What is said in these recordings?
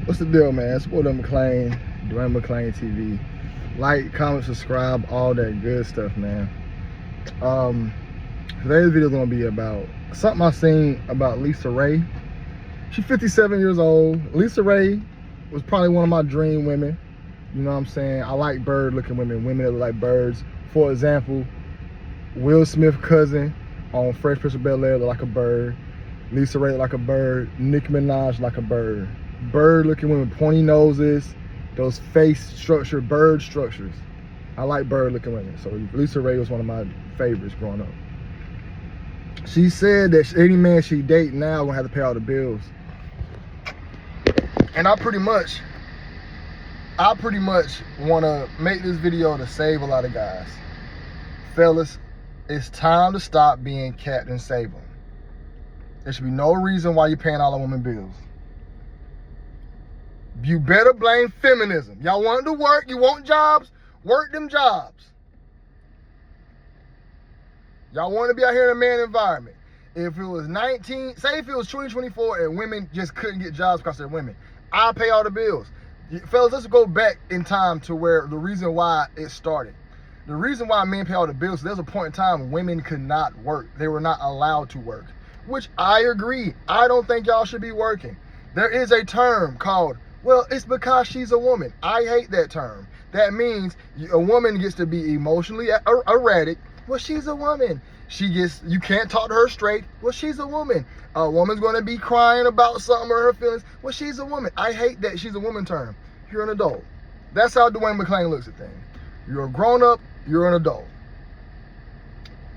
What's the deal, man? Support McClain, Dwayne McClain TV. Like, comment, subscribe, all that good stuff, man. Today's video is gonna be about something I seen about Lisa Raye. She's 57 years old. Lisa Raye was probably one of my dream women. You know what I'm saying? I like bird-looking women, women that look like birds. For example, Will Smith's cousin on Fresh Prince of Bel-Air look like a bird. Lisa Raye look like a bird. Nicki Minaj like a bird. Bird-looking women, pointy noses, those face structure, bird structures. I like bird-looking women. So Lisa Raye was one of my favorites growing up. She said that any man she date now gonna have to pay all the bills. And I pretty much wanna make this video to save a lot of guys. Fellas, it's time to stop being Captain Save 'em. There should be no reason why you're paying all the women bills. You better blame feminism. Y'all want to work, you want jobs, work them jobs. Y'all want to be out here in a man environment. If it was say if it was 2024 and women just couldn't get jobs because they're women, I'll pay all the bills. Fellas, let's go back in time to where the reason why it started. The reason why men pay all the bills, there's a point in time women could not work. They were not allowed to work, which I agree. I don't think y'all should be working. There is a term called, well, it's because she's a woman. I hate that term. That means a woman gets to be emotionally erratic. Well, she's a woman. You can't talk to her straight. Well, she's a woman. A woman's going to be crying about something or her feelings. Well, she's a woman. I hate that she's a woman term. You're an adult. That's how Dwayne McClain looks at things. You're a grown up. You're an adult.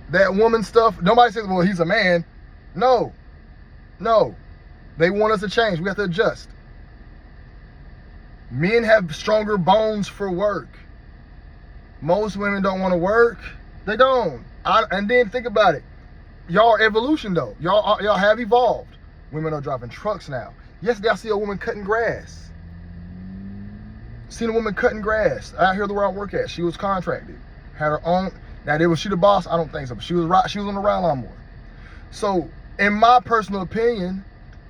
That woman stuff, nobody says, well, he's a man. No. They want us to change. We have to adjust. Men have stronger bones for work. Most women don't want to work. They don't. And then think about it. Y'all are evolution though. Y'all have evolved. Women are driving trucks now. Yesterday I see a woman cutting grass. Seen a woman cutting grass out here where I work at. She was contracted. Had her own. Now, was she the boss? I don't think so. But she was on the ride lawnmower. So, in my personal opinion,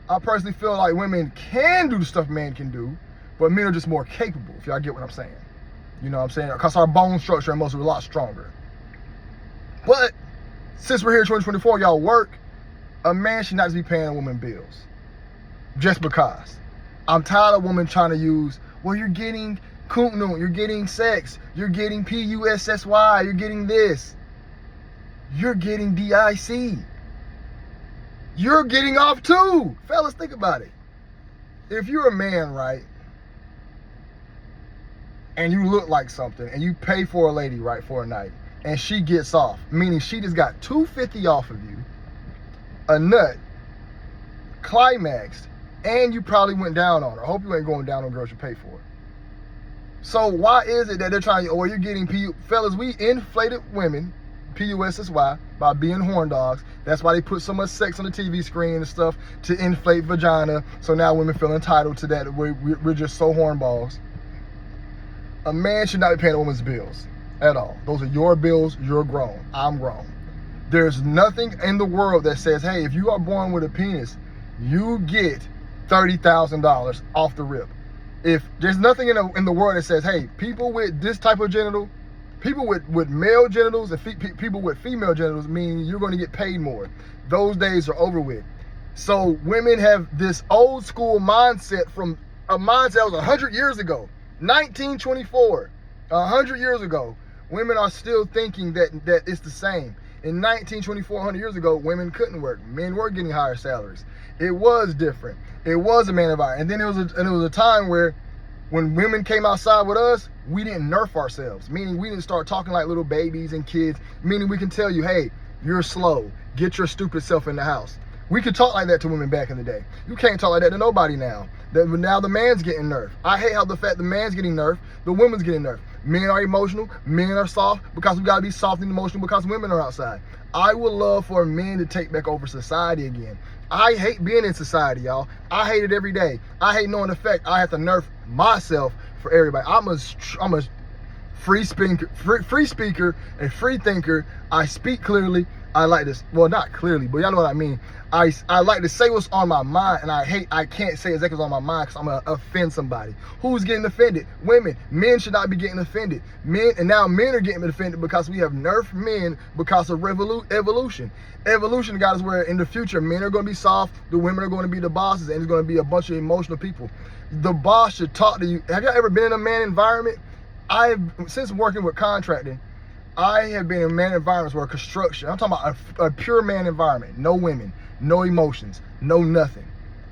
I personally feel like women can do the stuff men can do, but men are just more capable, if y'all get what I'm saying. You know what I'm saying? Because our bone structure and muscle are a lot stronger. But since we're here in 2024, y'all work, a man should not just be paying a woman bills. Just because. I'm tired of women trying to use, well, you're getting kuntnu, you're getting sex, you're getting PUSSY, you're getting this. You're getting DIC. You're getting off too. Fellas, think about it. If you're a man, right, and you look like something, and you pay for a lady, right, for a night, and she gets off, meaning she just got $250 off of you, a nut, climaxed, and you probably went down on her. I hope you ain't going down on girls you pay for. So why is it that they're trying to, or you're getting fellas, we inflated women, PUSSY, by being horn dogs. That's why they put so much sex on the TV screen and stuff to inflate vagina. So now women feel entitled to that. We're just so hornballs. A man should not be paying a woman's bills at all. Those are your bills. You're grown. I'm grown. There's nothing in the world that says, hey, if you are born with a penis, you get $30,000 off the rip. If there's nothing in the world that says, hey, people with this type of genital, people with male genitals and people with female genitals, mean you're going to get paid more. Those days are over with. So women have this old school mindset from a mindset that was 100 years ago, 1924, 100 years ago. Women are still thinking that it's the same. In 1924, 100 years ago, women couldn't work. Men were getting higher salaries. It was different. It was a man environment. And then it was a time where when women came outside with us, we didn't nerf ourselves, meaning we didn't start talking like little babies and kids, meaning we can tell you, hey, you're slow. Get your stupid self in the house. We could talk like that to women back in the day. You can't talk like that to nobody now. Now the man's getting nerfed. I hate how the man's getting nerfed, the woman's getting nerfed. Men are emotional, men are soft because we gotta be soft and emotional because women are outside. I would love for men to take back over society again. I hate being in society, y'all. I hate it every day. I hate knowing the fact I have to nerf myself for everybody. I'm a free speaker, a free thinker. I speak clearly. I like this, well, not clearly, but y'all know what I mean. I like to say what's on my mind, and I can't say exactly what's on my mind because I'm gonna offend somebody. Who's getting offended? Women. Men should not be getting offended. And now men are getting offended because we have nerfed men because of evolution. Evolution got us where in the future men are going to be soft, the women are going to be the bosses, and it's going to be a bunch of emotional people. The boss should talk to you. Have y'all ever been in a man environment? Since working with contracting, I have been in man environments where construction, I'm talking about a pure man environment, no women, no emotions, no nothing.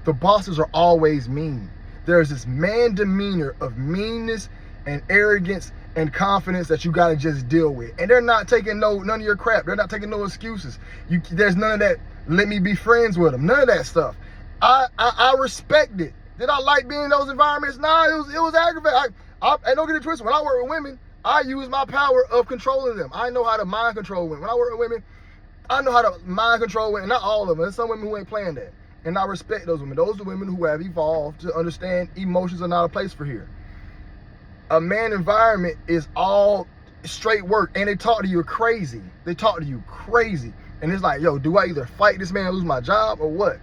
The bosses are always mean. There's this man demeanor of meanness and arrogance and confidence that you gotta just deal with. And they're not taking none of your crap. They're not taking no excuses. There's none of that, let me be friends with them. None of that stuff. I respect it. Did I like being in those environments? Nah, it was aggravating. And don't get it twisted, when I work with women, I use my power of controlling them. I know how to mind control women. When I work with women, I know how to mind control women. Not all of them. There's some women who ain't playing that. And I respect those women. Those are women who have evolved to understand emotions are not a place for here. A man environment is all straight work. And they talk to you crazy. They talk to you crazy. And it's like, yo, do I either fight this man and lose my job or what?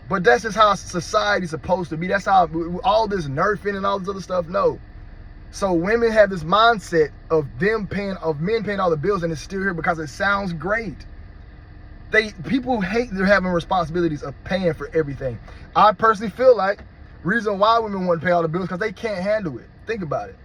But that's just how society's supposed to be. That's how all this nerfing and all this other stuff, no. So women have this mindset of men paying all the bills, and it's still here because it sounds great. People hate they're having responsibilities of paying for everything. I personally feel like reason why women want to pay all the bills because they can't handle it. Think about it.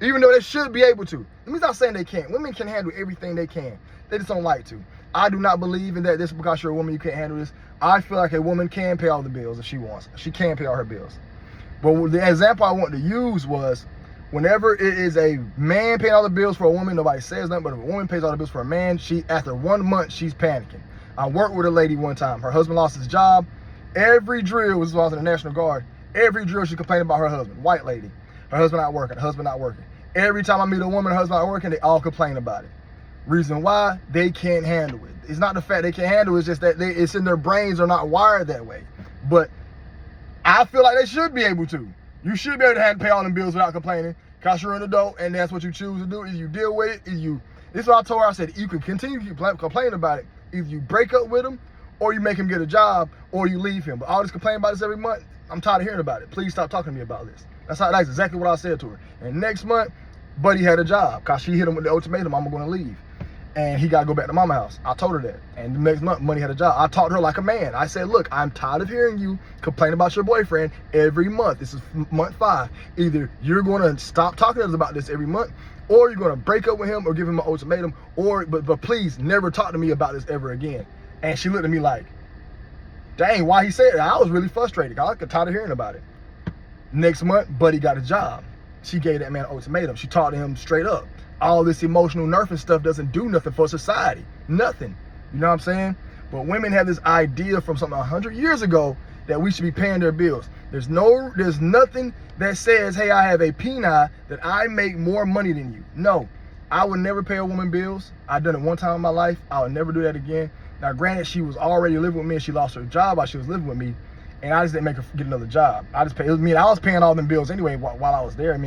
Even though they should be able to. Let me stop saying they can't. Women can handle everything they can. They just don't like to. I do not believe in that. This is because you're a woman, you can't handle this. I feel like a woman can pay all the bills if she wants. She can pay all her bills. But the example I wanted to use was whenever it is a man paying all the bills for a woman, nobody says nothing, but if a woman pays all the bills for a man, after 1 month, she's panicking. I worked with a lady one time. Her husband lost his job. Every drill, was in the National Guard, every drill she complained about her husband, white lady. Her husband not working, her husband not working. Every time I meet a woman, her husband not working, they all complain about it. Reason why? They can't handle it. It's not the fact they can't handle it, it's just that it's in their brains, are not wired that way. But I feel like they should be able to. You should be able to have to pay all them bills without complaining because you're an adult and that's what you choose to do. Is you deal with it, this is what I told her. I said, you can continue to keep complaining about it. Either you break up with him or you make him get a job or you leave him. But all this complaining about this every month, I'm tired of hearing about it. Please stop talking to me about this. That's exactly what I said to her. And next month, Buddy had a job because she hit him with the ultimatum, I'm going to leave. And he got to go back to mama's house. I told her that. And the next month, Money had a job. I talked to her like a man. I said, look, I'm tired of hearing you complain about your boyfriend every month. This is month 5. Either you're going to stop talking to us about this every month, or you're going to break up with him or give him an ultimatum, but please never talk to me about this ever again. And she looked at me like, dang, why he said it? I was really frustrated. I got tired of hearing about it. Next month, Buddy got a job. She gave that man an ultimatum. She talked to him straight up. All this emotional nerfing stuff doesn't do nothing for society. Nothing. You know what I'm saying? But women have this idea from something 100 years ago that we should be paying their bills. There's nothing that says, hey, I have a penile that I make more money than you. No, I would never pay a woman bills. I've done it one time in my life. I would never do that again. Now, granted, she was already living with me and she lost her job while she was living with me. And I just didn't make her get another job. I was paying all them bills anyway while I was there.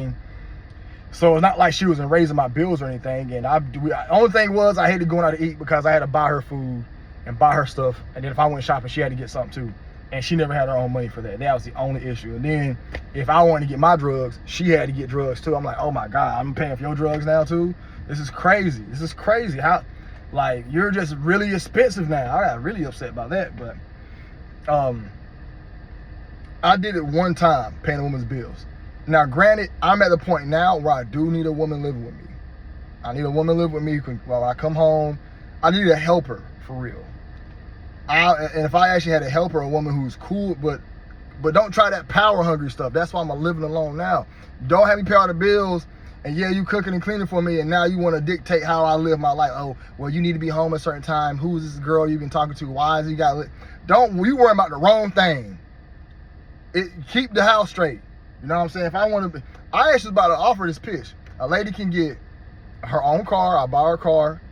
So it's not like she wasn't raising my bills or anything. And the only thing was I hated going out to eat because I had to buy her food and buy her stuff. And then if I went shopping, she had to get something too. And she never had her own money for that. That was the only issue. And then if I wanted to get my drugs, she had to get drugs too. I'm like, oh my God, I'm paying for your drugs now too? This is crazy. This is crazy. How, like, you're just really expensive now. I got really upset about that. But I did it one time, paying a woman's bills. Now, granted, I'm at the point now where I do need a woman living with me. I need a woman living with me while I come home. I need a helper, for real. And if I actually had a helper, a woman who's cool, but don't try that power hungry stuff. That's why I'm living alone now. Don't have me pay all the bills, and yeah, you cooking and cleaning for me, and now you want to dictate how I live my life. Oh, well, you need to be home at a certain time. Who is this girl you've been talking to? Why is he got lit? You worry about the wrong thing. Keep the house straight. You know what I'm saying? If I want to, I actually was about to offer this pitch. A lady can get her own car. I'll buy her a car.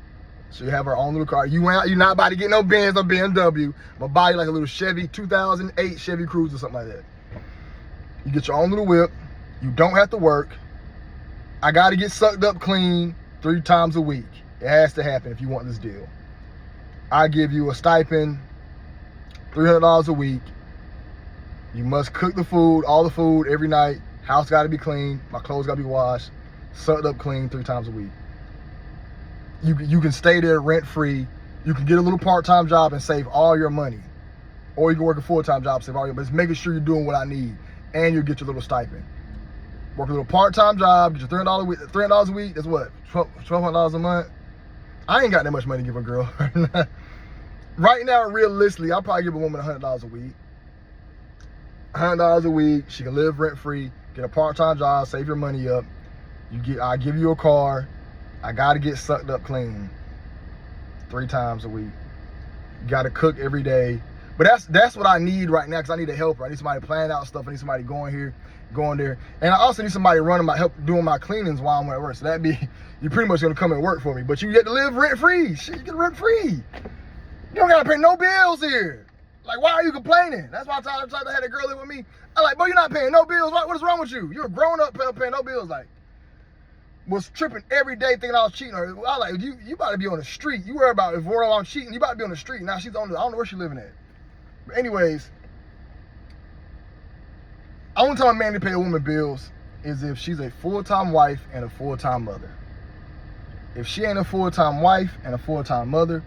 She'll have her own little car. You're not about to get no Benz or BMW. I'm gonna buy you like a little Chevy 2008 Chevy Cruze or something like that. You get your own little whip. You don't have to work. I got to get sucked up clean 3 times a week. It has to happen if you want this deal. I give you a stipend, $300 a week. You must cook the food, all the food every night. House got to be clean. My clothes got to be washed. Sucked up clean 3 times a week. You can stay there rent free. You can get a little part-time job and save all your money. Or you can work a full-time job, save all your money. But it's making sure you're doing what I need. And you get your little stipend. Work a little part-time job, get your $300 a week. That's what? $1,200 a month? I ain't got that much money to give a girl. Right now, realistically, I'll probably give a woman $100 a week. $100 a week. She can live rent-free, get a part-time job, save your money up. I give you a car. I gotta get sucked up clean 3 times a week. You gotta cook every day. But that's what I need right now, because I need a helper. I need somebody planning out stuff. I need somebody going here, going there. And I also need somebody running my help, doing my cleanings while I'm at work. So you're pretty much gonna come and work for me. But you get to live rent-free. Shit, you get rent-free. You don't gotta pay no bills here. Like, why are you complaining? That's why I tried to have a girl live with me. I'm like, boy, you're not paying no bills. What is wrong with you? You're a grown up paying no bills. Like, was tripping every day thinking I was cheating. I was like, you about to be on the street. You worry about if I'm cheating, you about to be on the street. Now she's I don't know where she's living at. But anyways, only time a man to pay a woman bills is if she's a full-time wife and a full-time mother. If she ain't a full-time wife and a full-time mother,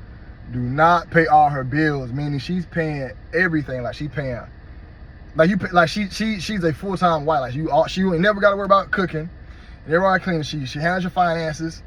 do not pay all her bills, meaning she's paying everything. Like she's paying, like you pay, like she's a full-time wife. Like she ain't never got to worry about cooking. Everybody clean. She handles your finances.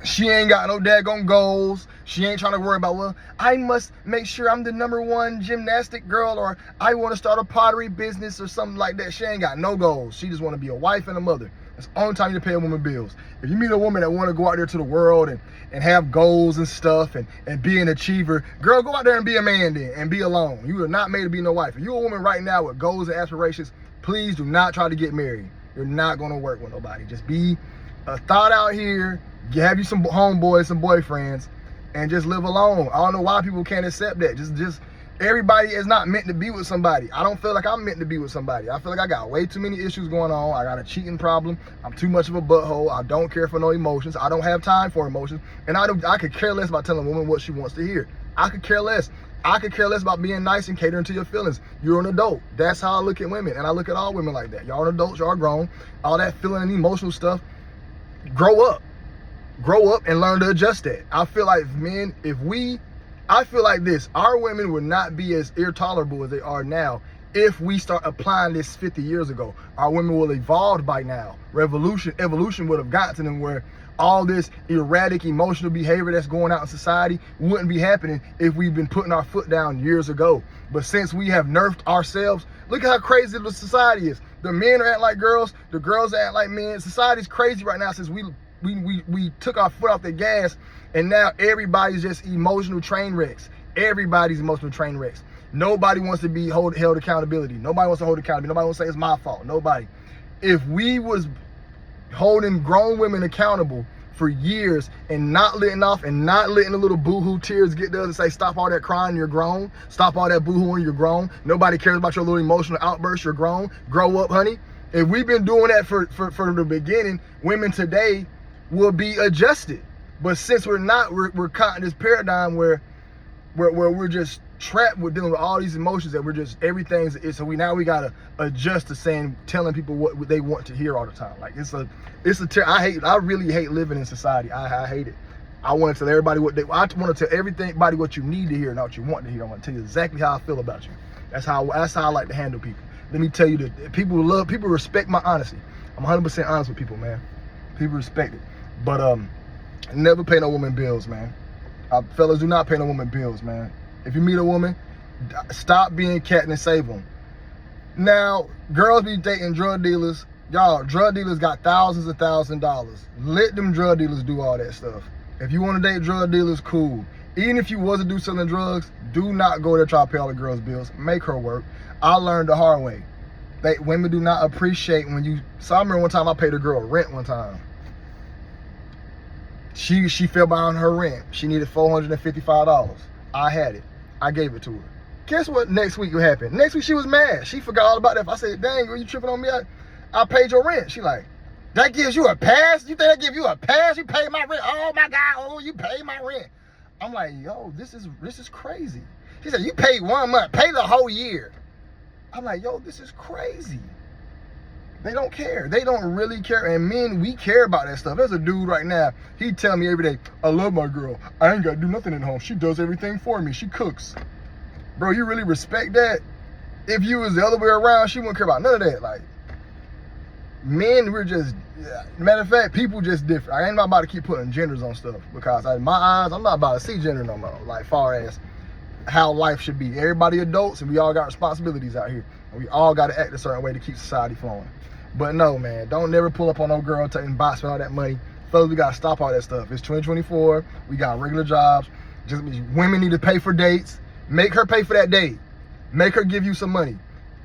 She ain't got no daggone goals. She ain't trying to worry about, well, I must make sure I'm the #1 gymnastic girl, or I want to start a pottery business or something like that. She ain't got no goals. She just want to be a wife and a mother. That's the only time you pay a woman bills. If you meet a woman that want to go out there to the world and have goals and stuff and be an achiever, girl, go out there and be a man then and be alone. You are not made to be no wife. If you're a woman right now with goals and aspirations, please do not try to get married. You're not going to work with nobody. Just be a thought out here. Have you some homeboys, some boyfriends, and just live alone. I don't know why people can't accept that. Just everybody is not meant to be with somebody. I don't feel like I'm meant to be with somebody. I feel like I got way too many issues going on. I got a cheating problem. I'm too much of a butthole. I don't care for no emotions. I don't have time for emotions. And I could care less about telling a woman what she wants to hear. I could care less. I could care less about being nice and catering to your feelings. You're an adult. That's how I look at women. And I look at all women like that. Y'all are adults. Y'all are grown. All that feeling and emotional stuff. Grow up. Grow up and learn to adjust that. I feel like men, I feel like this, our women would not be as intolerable as they are now if we start applying this 50 years ago. Our women will evolve by now. Evolution would have gotten to them where all this erratic emotional behavior that's going out in society wouldn't be happening if we've been putting our foot down years ago. But since we have nerfed ourselves, look at how crazy the society is. The men are acting like girls, the girls are acting like men. Society's crazy right now since we took our foot off the gas, and now everybody's just emotional train wrecks. Everybody's emotional train wrecks. Nobody wants to be held accountability. Nobody wants to hold accountability. Nobody wants to say it's my fault. Nobody. If we was holding grown women accountable for years and not letting off and not letting the little boohoo tears get there and say, stop all that crying, you're grown. Stop all that boohooing, you're grown. Nobody cares about your little emotional outbursts, you're grown. Grow up, honey. If we've been doing that for the beginning, women today will be adjusted. But since we're not, we're caught in this paradigm where we're just trapped with dealing with all these emotions that we're just everything's. So we gotta adjust to telling people what they want to hear all the time. Like I really hate living in society. I hate it. I want to tell everybody I want to tell everybody what you need to hear, not what you want to hear. I want to tell you exactly how I feel about you. That's how I like to handle people. Let me tell you that people respect my honesty. I'm 100% honest with people, man. People respect it. But never pay no woman bills, man. Fellas, do not pay no woman bills, man. If you meet a woman, stop being cat and save them. Now, girls be dating drug dealers. Y'all, drug dealers got thousands and thousands of dollars. Let them drug dealers do all that stuff. If you want to date drug dealers, cool. Even if you was to do selling drugs, do not go there try to pay all the girls' bills. Make her work. I learned the hard way. Women do not appreciate when you. So I remember one time I paid a girl rent one time. She fell behind her rent. She needed $455. I had it. I gave it to her. Guess what next week happened? Next week she was mad. She forgot all about that. I said, dang, are you tripping on me? I paid your rent. She like, that gives you a pass? You think that give you a pass? You paid my rent. Oh my God, you paid my rent. I'm like, yo, this is crazy. He said, you paid 1 month, pay the whole year. I'm like, yo, this is crazy. They don't care. They don't really care. And men, we care about that stuff. There's a dude right now, he tell me every day, I love my girl. I ain't got to do nothing at home. She does everything for me. She cooks. Bro, you really respect that? If you was the other way around, she wouldn't care about none of that. Like, men, we're just, matter of fact, people just different. I ain't about to keep putting genders on stuff because in my eyes, I'm not about to see gender no more. Like, far as how life should be. Everybody adults and we all got responsibilities out here. And we all got to act a certain way to keep society flowing. But no, man, don't never pull up on no girl taking box spend all that money. Fellas, we got to stop all that stuff. It's 2024. We got regular jobs. Just women need to pay for dates. Make her pay for that date. Make her give you some money.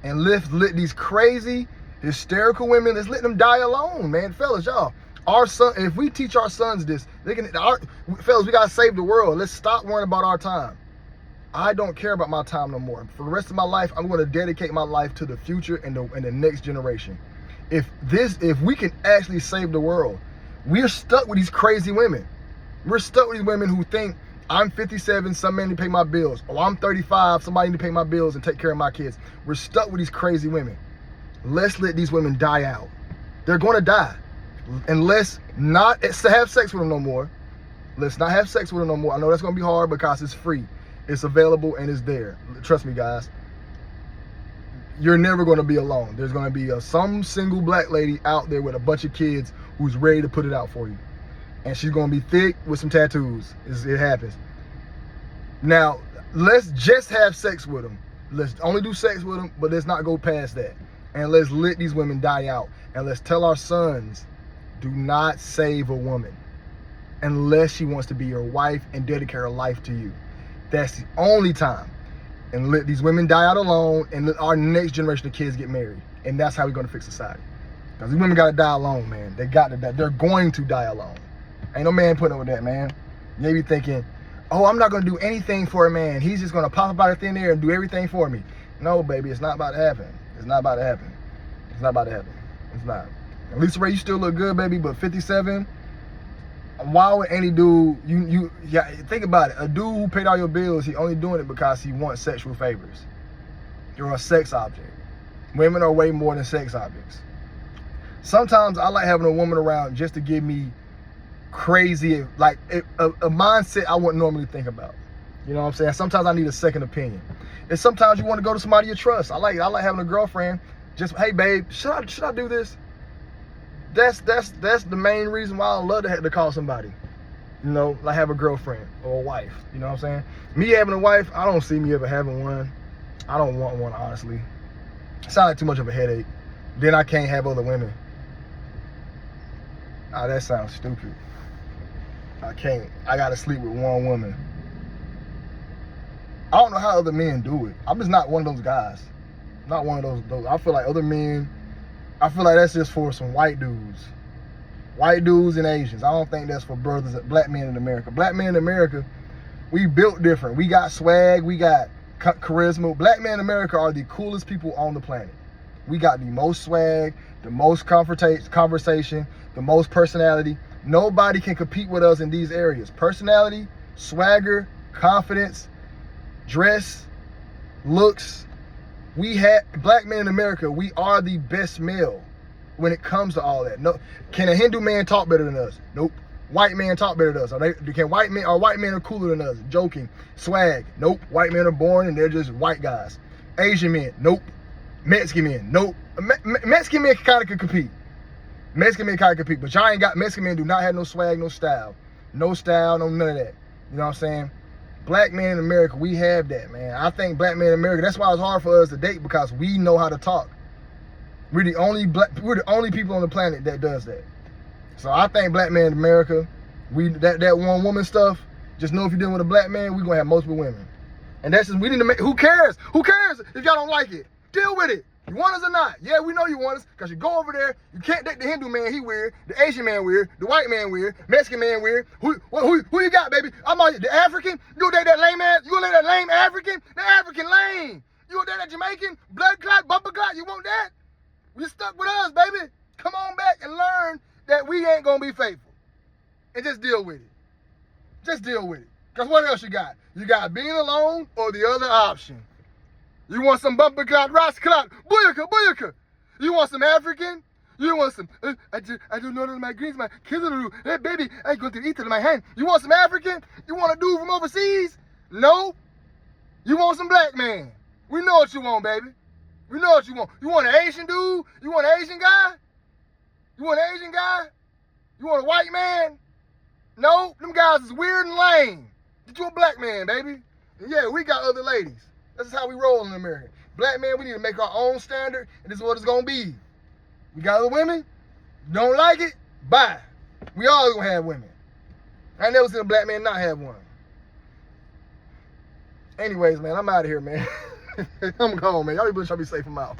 And let these crazy, hysterical women, let's let them die alone, man. Fellas, y'all, our son, if we teach our sons this, fellas, we got to save the world. Let's stop worrying about our time. I don't care about my time no more. For the rest of my life, I'm going to dedicate my life to the future and the next generation. If we can actually save the world, we're stuck with these crazy women. We're stuck with these women who think I'm 57, some man need to pay my bills. Or I'm 35, somebody need to pay my bills and take care of my kids. We're stuck with these crazy women. Let's let these women die out. They're going to die. And let's not have sex with them no more. Let's not have sex with them no more. I know that's going to be hard because it's free. It's available and it's there. Trust me, guys. You're never going to be alone. There's going to be some single black lady out there with a bunch of kids who's ready to put it out for you. And she's going to be thick with some tattoos. It happens. Now, let's just have sex with them. Let's only do sex with them, but let's not go past that. And let's let these women die out. And let's tell our sons, do not save a woman unless she wants to be your wife and dedicate her life to you. That's the only time. And let these women die out alone and let our next generation of kids get married. And that's how we're going to fix society. Because these women got to die alone, man. They got to die. They're going to die alone. Ain't no man putting up with that, man. They be thinking, oh, I'm not going to do anything for a man. He's just going to pop up out of thin air and do everything for me. No, baby, it's not about to happen. It's not about to happen. It's not about to happen. It's not. At least Raye, you still look good, baby, but 57, why would any dude, think about it. A dude who paid all your bills, he only doing it because he wants sexual favors. You're a sex object. Women are way more than sex objects. Sometimes I like having a woman around just to give me crazy, like a mindset I wouldn't normally think about. You know what I'm saying? Sometimes I need a second opinion. And sometimes you want to go to somebody you trust. I like having a girlfriend. Just, hey babe, should I do this? That's the main reason why I love to have to call somebody. You know, like have a girlfriend or a wife. You know what I'm saying? Me having a wife, I don't see me ever having one. I don't want one, honestly. It sounds like too much of a headache. Then I can't have other women. Ah, that sounds stupid. I can't. I gotta sleep with one woman. I don't know how other men do it. I'm just not one of those guys. Not one of those. I feel like other men, I feel like that's just for some white dudes. White dudes and Asians. I don't think that's for black men in America. Black men in America, we built different. We got swag, we got charisma. Black men in America are the coolest people on the planet. We got the most swag, the most conversation, the most personality. Nobody can compete with us in these areas. Personality, swagger, confidence, dress, looks. Black men in America, we are the best male when it comes to all that. No, can a Hindu man talk better than us? Nope. White men talk better than us. White men are cooler than us? Joking. Swag. Nope. White men are born and they're just white guys. Asian men. Nope. Mexican men. Nope. Mexican men kind of can compete. Mexican men kind of compete, but y'all ain't got, Mexican men do not have no swag, no style. No style, no none of that. You know what I'm saying? Black men in America, we have that, man. I think black men in America, that's why it's hard for us to date, because we know how to talk. We're the only people on the planet that does that. So I think black men in America, that one woman stuff, just know if you're dealing with a black man, we're gonna have multiple women. And that's just, we need to make, who cares? Who cares if y'all don't like it? Deal with it. You want us or not? Yeah, we know you want us, because you go over there, you can't date the Hindu man, he weird, the Asian man weird, the white man weird, Mexican man weird. Who you got, baby? I'm on the African? You gonna date that lame ass? You gonna date that lame African? The African lame. You gonna date that Jamaican? Blood clot, bumper clot, you want that? You're stuck with us, baby. Come on back and learn that we ain't gonna be faithful. And just deal with it. Just deal with it. Because what else you got? You got being alone or the other option. You want some bumper clout, ras clout, booyaka, booyaka. You want some African? You want some, I don't know my greens, my kiddo. Hey, baby, I going to eat it in my hand. You want some African? You want a dude from overseas? No. You want some black man. We know what you want, baby. We know what you want. You want an Asian dude? You want an Asian guy? You want an Asian guy? You want a white man? No, them guys is weird and lame. Get you a black man, baby. And yeah, we got other ladies. That's how we roll in America. Black man, we need to make our own standard, and this is what it's gonna be. We got other women. Don't like it? Bye. We all gonna have women. I ain't never seen a black man not have one. Anyways, man, I'm out of here, man. I'm gone, man. Y'all be safe. I'm out.